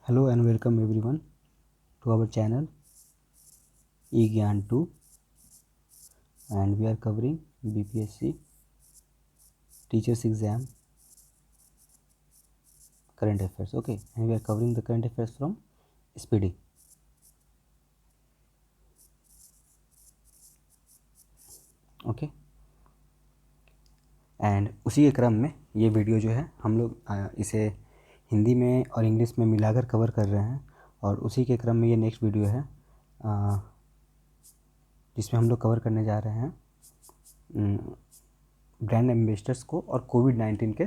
Hello and welcome everyone to our channel eGyan 2, and we are covering BPSC teachers exam current affairs. Okay, and we are covering the current affairs from SPD. Okay, and उसी के क्रम में ये video जो है हम लोग इसे हिंदी में और इंग्लिश में मिलाकर कवर कर रहे हैं, और उसी के क्रम में ये नेक्स्ट वीडियो है जिसमें हम लोग कवर करने जा रहे हैं ब्रांड एम्बेसडर्स को और कोविड-19 के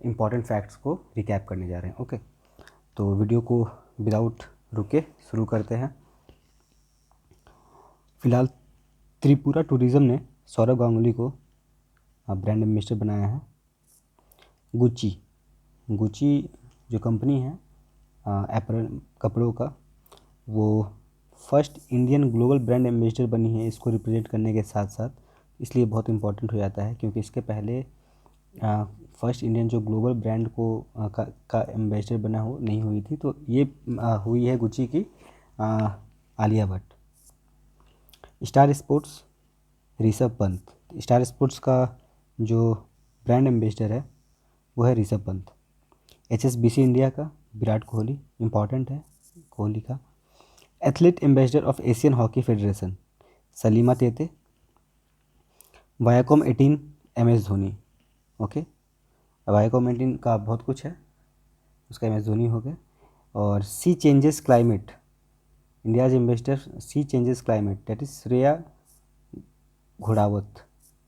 इम्पॉर्टेंट फैक्ट्स को रिकैप करने जा रहे हैं। ओके, तो वीडियो को विदाउट रुके शुरू करते हैं। फ़िलहाल त्रिपुरा टूरिज़्म ने सौरभ गांगुली को ब्रांड एम्बेसडर बनाया है। गुची जो कंपनी है अपरेल कपड़ों का, वो first Indian global brand ambassador बनी है इसको रिप्रेजेंट करने के साथ साथ। इसलिए बहुत इंपॉर्टेंट हो जाता है क्योंकि इसके पहले फर्स्ट इंडियन जो ग्लोबल ब्रांड को का एम्बेसडर बना हो नहीं हुई थी, तो ये हुई है गुची की Alia Bhatt. Star sports Rishabh Pant, star sports का जो ब्रांड एम्बेसडर है वो है ऋषभ पंत। HSBC इंडिया का विराट कोहली, इम्पॉर्टेंट है कोहली का। Athlete ambassador of Asian Hockey Federation Salima Tete. Viacom 18 MS Dhoni. Okay, Viacom 18 का बहुत कुछ है, उसका MS धोनी हो गया। और sea changes climate, India's ambassador sea changes climate, that is Shreya Ghodawat.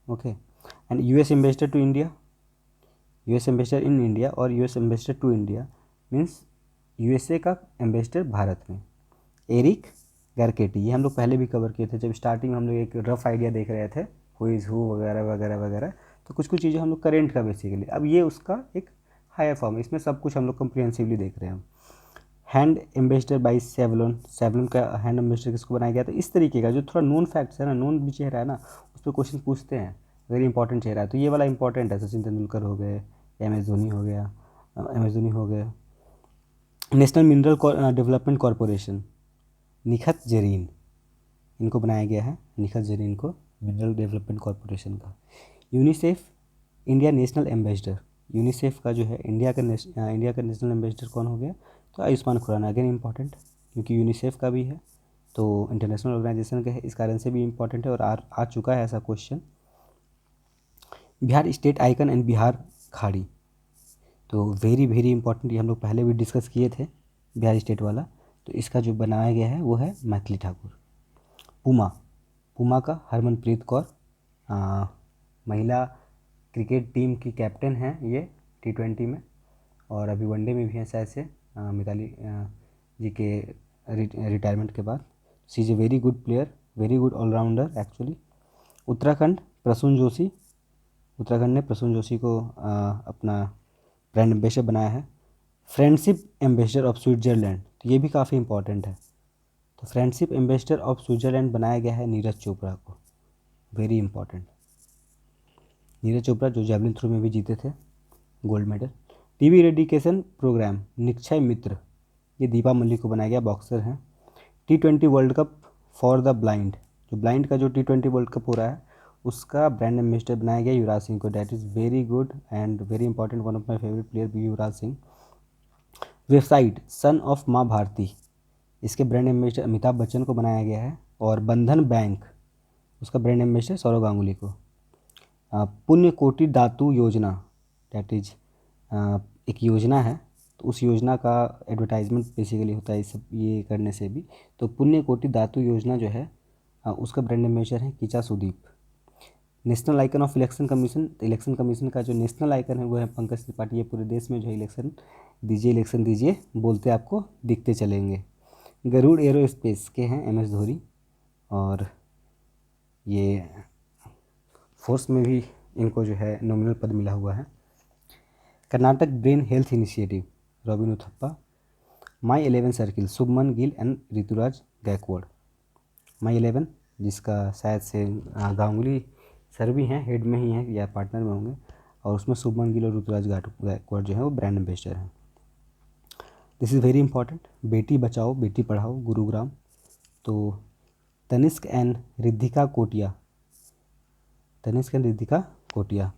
Okay, and US ambassador to India, US ambassador in India और US ambassador to India means USA का एम्बेसडर भारत में, एरिक गारकेटी। ये हम लोग पहले भी कवर किए थे जब स्टार्टिंग में हम लोग एक रफ आइडिया देख रहे थे हु इज़ हु वगैरह वगैरह वगैरह। तो कुछ कुछ चीज़ें हम लोग करेंट का बेसिकली, अब ये उसका एक हायर फॉर्म है, इसमें सब कुछ हम लोग कम्प्रिहेंसिवली देख रहे हैं। हैंड एम्बेसडर बाई सेवलॉन का हैंड एम्बेसडर किसको बनाया गया था। इस तरीके का जो थोड़ा नोन फैक्ट्स है ना, नोन भी चेहरा है ना, उस पर क्वेश्चन पूछते हैं अगर इंपॉर्टेंट चेहरा है। तो ये वाला इंपॉर्टेंट है, सचिन तेंदुलकर हो गए, MS धोनी हो गया। National mineral development corporation Nikhat Zareen, इनको बनाया गया है, निखत जरीन को मिनरल डेवलपमेंट कॉरपोरेशन का। UNICEF India national ambassador, UNICEF का जो है इंडिया का नेशनल एम्बेसडर कौन हो गया, तो आयुष्मान खुराना। अगेन इंपॉर्टेंट क्योंकि यूनिसेफ का भी है तो इंटरनेशनल ऑर्गेनाइजेशन का है, इस कारण से भी इम्पॉर्टेंट है और आ चुका है ऐसा question. Bihar state icon and Bihar खाड़ी, तो वेरी वेरी इंपॉर्टेंट, ये हम लोग पहले भी डिस्कस किए थे बिहार स्टेट वाला। तो इसका जो बनाया गया है वो है मैथिली ठाकुर। पुमा का हरमनप्रीत कौर, महिला क्रिकेट टीम की कैप्टन हैं ये T20 में, और अभी वनडे में भी हैं शायद से मिताली जी के रिटायरमेंट के बाद। She is a very good player, very good all-rounder actually. Uttarakhand ने प्रसून जोशी को अपना ब्रांड एम्बेसडर बनाया है। फ्रेंडशिप एम्बेसडर ऑफ स्विट्ज़रलैंड, तो ये भी काफ़ी इंपॉर्टेंट है। तो फ्रेंडशिप एम्बेसडर ऑफ स्विट्ज़रलैंड बनाया गया है नीरज चोपड़ा को, वेरी इंपॉर्टेंट। नीरज चोपड़ा जो जैवलिन थ्रो में भी जीते थे gold medal. TB eradication programme Nikshay Mitra, ये दीपा मल्लिक को बनाया गया, बॉक्सर हैं। T20 World Cup for the blind, जो ब्लाइंड का जो T20 वर्ल्ड कप हो रहा है उसका ब्रांड एम्बेसडर बनाया गया युवराज सिंह को, that is very good and very important, one of my favourite player Yuvraj Singh. Website son of माँ भारती, इसके ब्रांड एम्बेसडर अमिताभ बच्चन को बनाया गया है। और बंधन बैंक, उसका ब्रांड एम्बेसडर सौरव गांगुली को। पुण्य कोटि दातु योजना, डैट इज एक योजना है, तो उस योजना का एडवर्टाइजमेंट बेसिकली होता है इस सब ये करने से भी। तो पुण्य कोटि दातु योजना जो है उसका ब्रांड एम्बेसडर है Kichcha Sudeep. National icon of election commission, तो इलेक्शन कमीशन का जो नेशनल आइकन है वो है पंकज त्रिपाठी। ये पूरे देश में जो है इलेक्शन दीजिए बोलते आपको दिखते चलेंगे। गरुड़ एरोस्पेस के हैं MS धोनी, और ये फोर्स में भी इनको जो है नॉमिनल पद मिला हुआ है। Karnataka brain health initiative Robin Uthappa. My 11 circle Shubman Gill and Ruturaj Gaikwad. My 11 जिसका शायद से गांगुली सर भी हैं, हेड में ही हैं या पार्टनर में होंगे, और उसमें शुभमन गिल और ऋतुराज गायकवाड़ जो है वो ब्रांड एम्बेसडर हैं। This is very important. Beti Bachao Beti Padhao Gurugram. तो Tanishq and Riddhika Kotia, Tanishq and Riddhika कोटिया।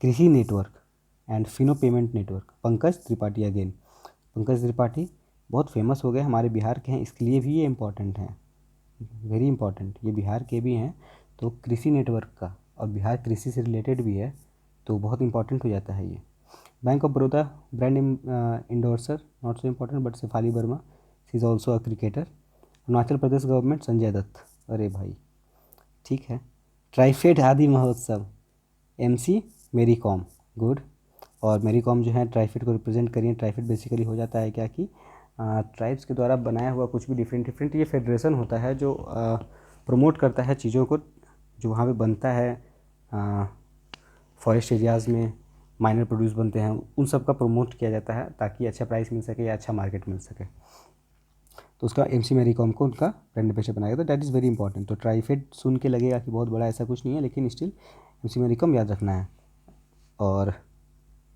कृषि network and Fino payment network, Pankaj Tripathi again. Pankaj Tripathi बहुत फेमस हो गए, हमारे बिहार के हैं, इसके लिए भी ये इम्पॉर्टेंट हैं, वेरी इंपॉर्टेंट, ये बिहार के भी हैं। तो कृषि नेटवर्क का, और बिहार कृषि से रिलेटेड भी है, तो बहुत इंपॉर्टेंट हो जाता है ये। Bank of Baroda brand endorser, not so important, but Shefali Verma, she is also a cricketer. Arunachal Pradesh government Sanjay Dutt, अरे भाई ठीक है। ट्राइफेड आदि महोत्सव, एमसी मेरी कॉम, गुड। और मेरी कॉम जो है ट्राइफेड को रिप्रेजेंट करिए। ट्राइफेड बेसिकली हो जाता है क्या कि ट्राइब्स के द्वारा बनाया हुआ कुछ भी डिफरेंट डिफरेंट ये फेडरेशन होता है जो प्रमोट करता है चीज़ों को, जो वहाँ पे बनता है फॉरेस्ट एरियाज़ में माइनर प्रोड्यूस बनते हैं, उन सब का प्रमोट किया जाता है ताकि अच्छा प्राइस मिल सके या अच्छा मार्केट मिल सके। तो उसका एमसी मैरी कॉम को उनका ब्रांड एम्बेसडर बनाया गया, तो दैट इज़ वेरी इंपॉर्टेंट। तो ट्राइफेड सुन के लगेगा कि बहुत बड़ा, ऐसा कुछ नहीं है, लेकिन स्टिल एमसी मैरी कॉम याद रखना है। और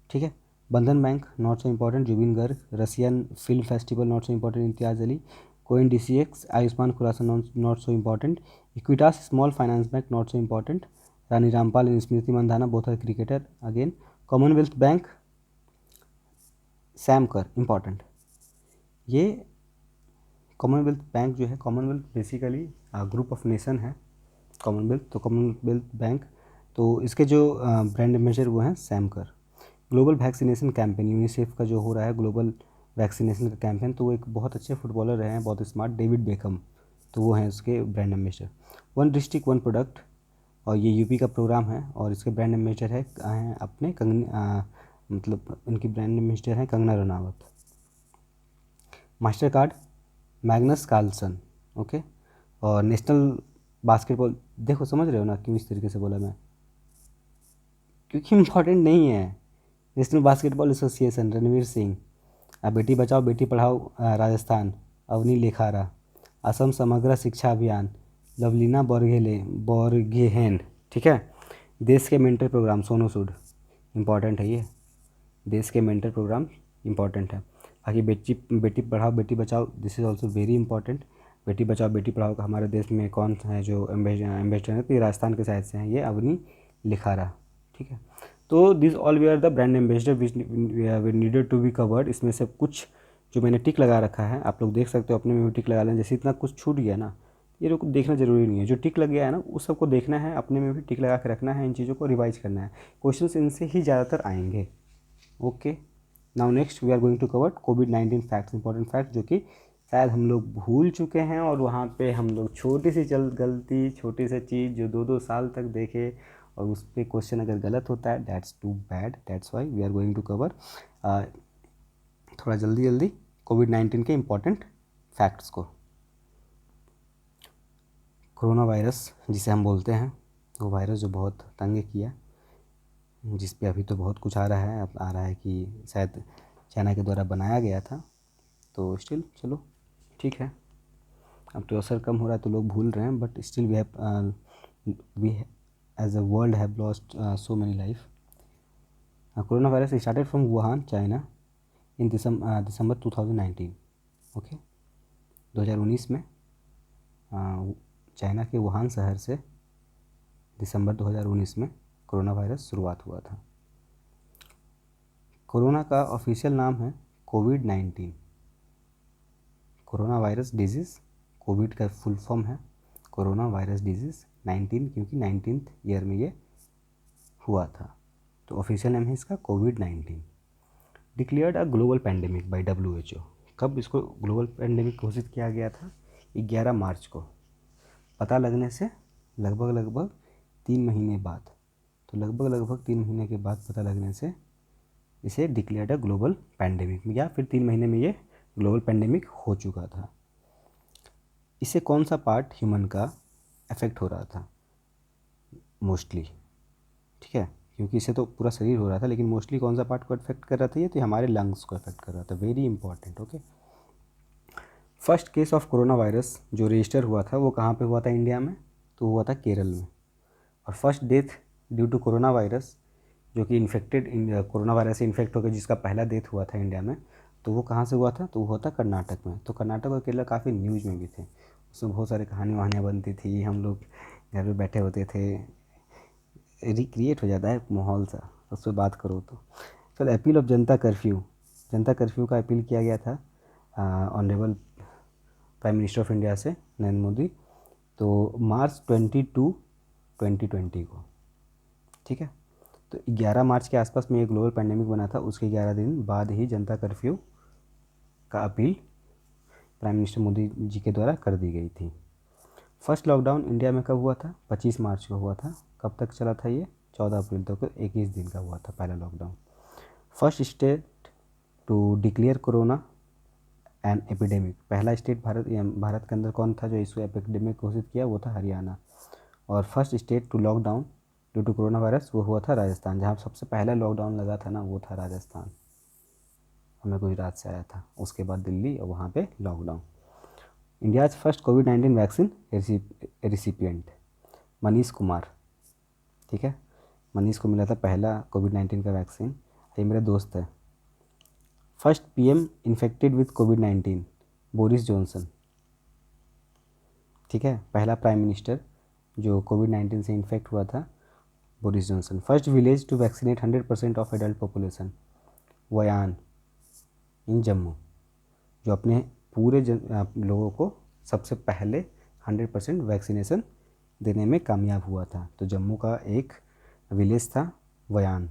ठीक है, Bandhan Bank not so important, Zubeen Garg. Russian film festival not so important, Imtiaz Ali. Coin DCX, Ayushmann Khurrana not so important. Equitas Small Finance Bank not so important. Rani Rampal and Smriti Mandhana both are cricketer again. Commonwealth Bank Sam Kerr, important. ये Commonwealth Bank जो है, Commonwealth basically group of nation है Commonwealth, तो Commonwealth Bank, तो इसके जो brand ambassador वो हैं सैम कर। ग्लोबल वैक्सीनेशन कैंपेन, यूनिसेफ का जो हो रहा है ग्लोबल वैक्सीनेशन का कैंपेन, तो वो एक बहुत अच्छे फुटबॉलर रहे हैं, बहुत स्मार्ट, डेविड बेकम, तो वो हैं उसके brand ambassador. One district one product, और ये यूपी का प्रोग्राम है, और इसके ब्रांड एम्बेसडर हैं अपने मतलब इनकी ब्रांड एम्बेसडर हैं Kangana Ranaut. Mastercard Magnus Carlsen, okay. और नेशनल बास्केटबॉल, देखो समझ रहे हो ना क्यों इस तरीके से बोला मैं, क्योंकि इम्पॉर्टेंट नहीं है। National basketball association Ranveer Singh. Beti Bachao Beti Padhao Rajasthan, Avani Lekhara. Assam समग्र शिक्षा अभियान, लवलीना बोरगेहेन, ठीक है। देश के mentor programme, Sonu Sood, important है ये, देश के मेंटर प्रोग्राम इम्पॉर्टेंट है। बाकी Beti Padhao Beti Bachao, this is also very important. Beti Bachao Beti Padhao का हमारे देश में कौन है जो एम्बेसडर है, तो ये राजस्थान के साइड से हैं, ये अवनी लिखारा, ठीक है। तो this all we are the brand ambassador which needed to be covered. इसमें से कुछ जो मैंने टिक लगा रखा है, आप लोग देख सकते हो अपने में भी टिक लगा लें, जैसे इतना कुछ छूट गया ना, ये लोग देखना ज़रूरी नहीं है, जो टिक लग गया है ना उस सबको देखना है, अपने में भी टिक लगा के रखना है, इन चीज़ों को रिवाइज करना है, क्वेश्चंस इनसे ही ज़्यादातर आएंगे, okay. Now next we are going to cover कोविड-19 फैक्ट्स, इंपॉर्टेंट फैक्ट जो कि शायद हम लोग भूल चुके हैं, और वहाँ पे हम लोग छोटी सी गलती, छोटी सी चीज़ जो 2-2 साल तक देखे, और उस पर क्वेश्चन अगर गलत होता है, that's too bad, that's why we are going to cover थोड़ा जल्दी जल्दी कोविड-19 के इम्पॉर्टेंट फैक्ट्स को। कोरोना वायरस जिसे हम बोलते हैं, वो वायरस जो बहुत तंग किया, जिस पे अभी तो बहुत कुछ आ रहा है, अब आ रहा है कि शायद चाइना के द्वारा बनाया गया था, तो स्टिल चलो ठीक है, अब तो असर कम हो रहा है तो लोग भूल रहे हैं, but still we as a world have lost so many life. Corona virus started from Wuhan China in December 2019, okay. 2019 में चाइना के वुहान शहर से दिसंबर 2019 में कोरोना वायरस शुरुआत हुआ था। कोरोना का ऑफिशियल नाम है कोविड-19, कोरोना वायरस डिजीज़, कोविड का फुल फॉर्म है कोरोना वायरस डिजीज़ 19, क्योंकि 19th ईयर में ये हुआ था, तो ऑफिशियल नेम है इसका COVID. Declared a global pandemic by WHO, कब इसको ग्लोबल पैंडेमिक घोषित किया गया था? 11 मार्च को, पता लगने से लगभग 3 महीने बाद, तो लगभग 3 महीने के बाद पता लगने से इसे डिक्लेयर्ड अ ग्लोबल पैंडेमिक, या फिर 3 महीने में ये ग्लोबल पैंडेमिक हो चुका था। इससे कौन सा पार्ट ह्यूमन का अफेक्ट हो रहा था मोस्टली, ठीक है, क्योंकि इससे तो पूरा शरीर हो रहा था, लेकिन मोस्टली कौन सा पार्ट को अफेक्ट कर रहा था ये, तो हमारे लंग्स को अफेक्ट कर रहा था, very important, okay. First case of corona virus जो रजिस्टर हुआ था वो कहाँ पे हुआ था इंडिया में, तो हुआ था केरल में। और first death due to corona virus जो कि कोरोना वायरस से इन्फेक्ट होकर जिसका पहला डेथ हुआ था इंडिया में, तो वो कहाँ से हुआ था, तो वो होता कर्नाटक में। तो कर्नाटक और केरला काफ़ी न्यूज़ में भी थे, उसमें बहुत सारी कहानी वहानियाँ बनती थी, हम लोग घर पे बैठे होते थे, रिक्रिएट हो जाता है एक माहौल सा उस पर बात करो तो। चलो, appeal of Janata curfew. Janata curfew का अपील किया गया था honourable prime minister of India से नरेंद्र मोदी, तो मार्च 22 2020 को, ठीक है। तो 11 मार्च के आसपास में एक ग्लोबल पैंडेमिक बना था, उसके 11 दिन बाद ही जनता कर्फ्यू का appeal prime minister Modi ji के द्वारा कर दी गई थी। फर्स्ट लॉकडाउन इंडिया में कब हुआ था, 25 मार्च को हुआ था। कब तक चला था ये, 14 अप्रैल तक, 21 दिन का हुआ था पहला lockdown. First state to declare corona an epidemic, पहला स्टेट भारत के अंदर कौन था जो इसको एपिडेमिक घोषित किया, वो था हरियाणा। और first state to lockdown due to corona virus, वो हुआ था राजस्थान। जहाँ सबसे पहला लॉकडाउन लगा था ना, वो था राजस्थान, हमें गुजरात से आया था, उसके बाद दिल्ली, और वहाँ पे लॉकडाउन। इंडियाज फर्स्ट कोविड-19 वैक्सीन रिसिपिएंट मनीष कुमार, ठीक है। मनीष को मिला था पहला कोविड-19 का वैक्सीन, ये मेरा दोस्त है। First PM infected with covid Boris Johnson, ठीक है, पहला प्राइम मिनिस्टर जो कोविड-19 से इन्फेक्ट हुआ था, Boris Johnson. First village to vaccinate 100% of adult population Weyan in Jammu, जो अपने पूरे लोगों को सबसे पहले 100% वैक्सीनेशन देने में कामयाब हुआ था। तो जम्मू का एक विलेज था वयान।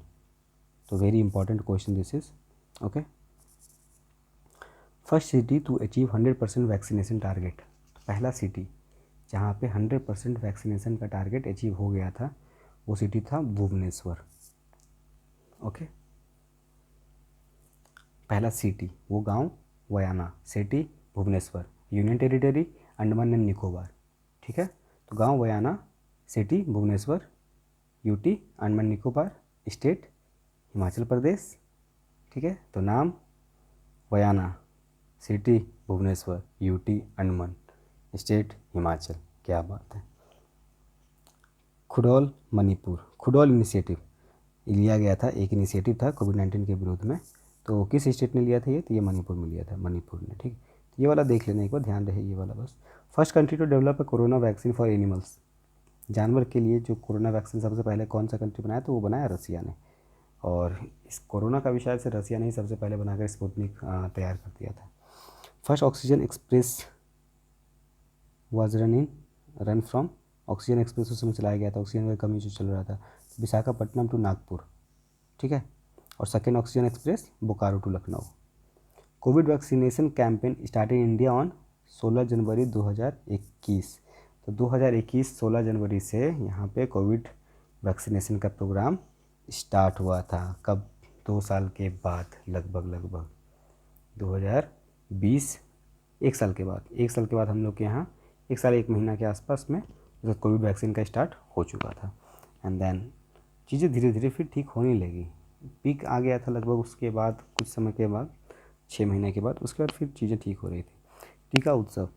तो very important question this is, okay. First city to achieve 100% vaccination target, पहला सिटी जहाँ पे 100% वैक्सीनेशन का टारगेट अचीव हो गया था, वो सिटी था भुवनेश्वर, ओके। पहला सिटी, वो गांव Weyan, city Bhubaneswar, union territory Andaman and Nicobar, ठीक है। तो गांव Weyan, city Bhubaneswar, UT Andaman Nicobar, state Himachal Pradesh, ठीक है। तो नाम Weyan, city Bhubaneswar, UT Andaman, state Himachal, क्या बात है। खुडोल मणिपुर, खुडोल इनिशिएटिव लिया गया था, एक इनिशिएटिव था कोविड-19 के विरोध में। तो किस स्टेट ने लिया था ये, तो ये मणिपुर में लिया था, मणिपुर ने, ठीक। तो ये वाला देख लेना एक बार, ध्यान रहे ये वाला बस। First country to develop a corona vaccine for animals, जानवर के लिए जो कोरोना वैक्सीन सबसे पहले कौन सा कंट्री बनाया, तो वो बनाया रसिया ने। और इस कोरोना का भी शायद से रसिया ने ही सबसे पहले बनाकर स्पुतनिक तैयार कर दिया था। First oxygen express was run from, oxygen express उस समय चलाया गया था, ऑक्सीजन का कमी जो चल रहा था, विशाखापट्टनम टू नागपुर, ठीक है। और second oxygen express Bokaro to Lucknow. Covid vaccination campaign start in India on 16 January 2021। तो 2021 16 जनवरी से यहाँ पे कोविड वैक्सीनेशन का प्रोग्राम स्टार्ट हुआ था। कब, 2 साल के बाद, लगभग 2020, एक साल के बाद हम लोग के यहाँ 1 साल 1 महीना के आसपास में कोविड वैक्सीन का स्टार्ट हो चुका था। एंड देन चीज़ें धीरे धीरे फिर ठीक होने लगी, पीक आ गया था लगभग, उसके बाद कुछ समय के बाद 6 महीने के बाद, उसके बाद फिर चीज़ें ठीक हो रही थी। टीका उत्सव,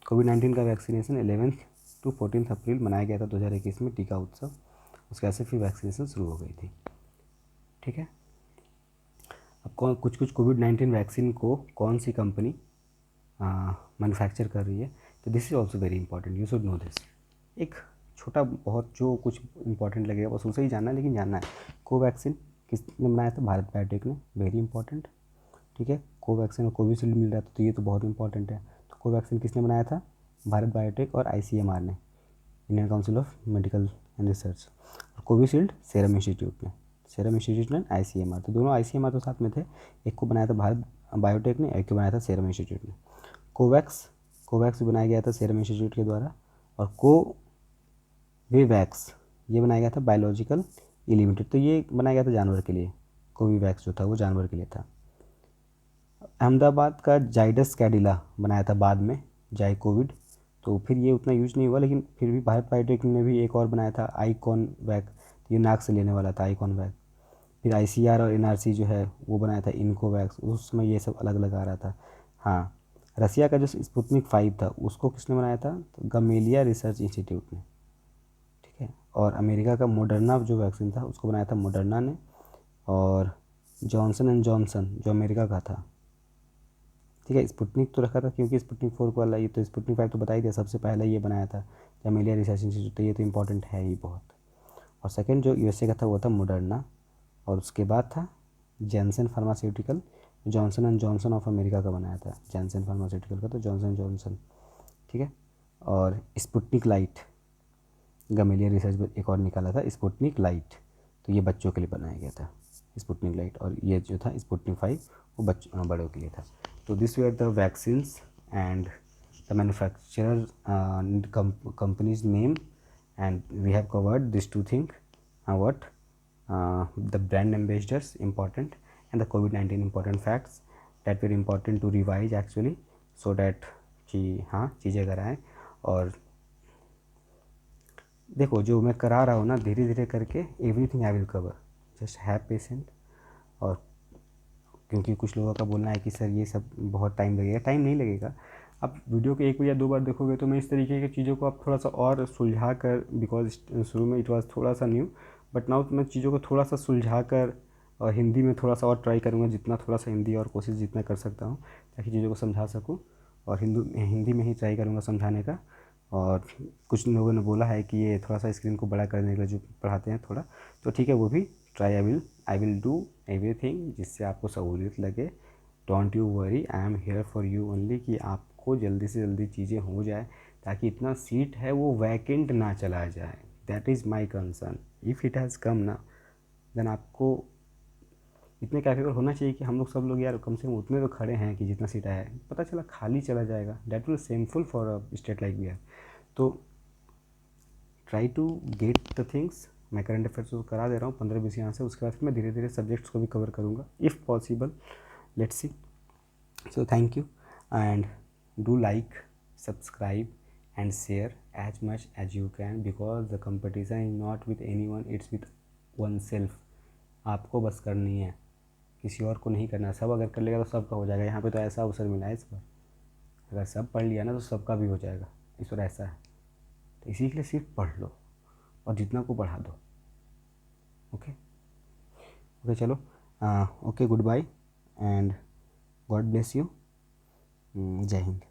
कोविड-19 का वैक्सीनेशन 11 to 14 अप्रैल मनाया गया था 2021 में, टीका उत्सव। उसके बाद से फिर वैक्सीनेशन शुरू हो गई थी, ठीक है। अब कुछ कोविड-19 वैक्सीन को कौन सी कंपनी मैन्युफैक्चर कर रही है, तो this is also very important, you should know this. एक छोटा बहुत जो कुछ इंपॉर्टेंट लगेगा बस उसे ही जानना है, लेकिन जानना है। कोवैक्सीन किसने बनाया था, भारत बायोटेक ने, वेरी इंपॉर्टेंट, ठीक है। कोवैक्सीन और कोविशील्ड मिल रहा था, तो ये तो बहुत इंपॉर्टेंट है। तो कोवैक्सीन किसने बनाया था, भारत बायोटेक और आईसीएमआर ने, Indian council of medical and research. और कोविशील्ड सीरम इंस्टीट्यूट ने, सीरम इंस्टीट्यूट ने, आईसीएमआर, तो दोनों आईसीएमआर तो साथ में थे। एक को बनाया था भारत बायोटेक ने, एक को बनाया था सीरम इंस्टीट्यूट ने। कोवैक्स भी बनाया गया था सीरम इंस्टीट्यूट के द्वारा। और कोविवैक्स ये बनाया गया था बायोलॉजिकल ई लिमिटेड, तो ये बनाया गया था जानवर के लिए। कोविवैक्स जो था वो जानवर के लिए था। अहमदाबाद का जाइडस कैडिला बनाया था बाद में, जाई कोविड, तो फिर ये उतना यूज नहीं हुआ, लेकिन फिर भी भारत बायोटेक ने भी एक और बनाया था आईकॉन वैक, ये नाक से लेने वाला था आईकॉन वैक। फिर आईसीआर और एनआरसी जो है वो बनाया था इनकोवैक्स, उसमें ये सब अलग अलग आ रहा था। हाँ, रसिया का जो स्पुतनिक 5 था उसको किसने बनाया था, तो गमेलिया रिसर्च इंस्टीट्यूट ने, ठीक है। और अमेरिका का मॉडर्ना जो वैक्सीन था उसको बनाया था मॉडर्ना ने। और जॉनसन एंड जॉनसन जो अमेरिका का था, ठीक है। स्पुतनिक तो रखा था क्योंकि स्पुतनिक 4 वाला, ये तो स्पुतनिक 5 तो बता ही दिया, सबसे पहले ये बनाया था गैमेलिया रिसर्च इंस्टीट्यूट, तो ये तो इंपॉर्टेंट है ही बहुत। और सेकंड जो यूएसए का था वो था मॉडर्ना, और उसके बाद था Johnson pharmaceutical, Johnson and Johnson of America का बनाया था, जॉनसन फार्मास्यूटिकल का तो जॉनसन जॉनसन, ठीक है। और स्पुतनिक लाइट, गैमेलिया रिसर्च एक और निकाला था स्पुतनिक लाइट, तो ये बच्चों के लिए बनाया गया था स्पुतनिक लाइट, और ये जो था स्पुतनिक 5 वो बच्चों बड़ों के लिए था। तो this were the vaccines and the manufacturer companies name, and we have covered these two things, what the brand ambassadors important and the COVID-19 important facts that were important to revise actually, so that कि हाँ चीज़ें अगर आएँ। और देखो जो मैं करा रहा हूँ ना, धीरे धीरे करके everything I will cover, just have patient. और क्योंकि कुछ लोगों का बोलना है कि सर ये सब बहुत टाइम लगेगा, टाइम नहीं लगेगा। आप वीडियो को 1 या 2 बार देखोगे तो मैं इस तरीके की चीज़ों को आप थोड़ा सा और सुलझा कर, बिकॉज शुरू में इट वाज थोड़ा सा न्यू, बट नाउ मैं चीज़ों को थोड़ा सा सुलझा कर और हिंदी में थोड़ा सा और ट्राई करूँगा, जितना थोड़ा सा हिंदी और कोशिश जितना कर सकता हूँ ताकि चीज़ों को समझा सकूँ, और हिंदी में ही ट्राई करूँगा समझाने का। और कुछ लोगों ने बोला है कि ये थोड़ा सा स्क्रीन को बड़ा करने के लिए जो पढ़ाते हैं थोड़ा, तो ठीक है वो भी try, I will do everything जिससे आपको सहूलियत लगे। Don't you worry, I am here for you only, कि आपको जल्दी से जल्दी चीज़ें हो जाए ताकि इतना सीट है वो वैकेंट ना चला जाए। That is my concern. If it has come ना, देन आपको इतने कैपेबल होना चाहिए कि हम लोग सब लोग यार कम से कम उतने तो खड़े हैं कि जितना सीट आया है, पता चला खाली चला जाएगा, that will shameful for a state like Bihar. तो try to get the things. मैं करंट अफेयर्स को करा दे रहा हूँ 15-20 यहाँ से, उसके बाद फिर मैं धीरे धीरे सब्जेक्ट्स को भी कवर करूँगा if possible, let's see. So thank you, and do like, subscribe and share as much as you can, because the competition is not with anyone, it's with oneself। आपको बस करनी है, किसी और को नहीं करना। सब अगर कर लेगा तो सबका हो जाएगा। यहाँ पे तो ऐसा अवसर मिला है इस बार, अगर सब पढ़ लिया ना तो सबका भी हो जाएगा, इस बार ऐसा है। तो इसी के लिए सिर्फ पढ़ लो और जितना को बढ़ा दो। ओके ओके चलो, okay goodbye and God bless you. जय हिंद।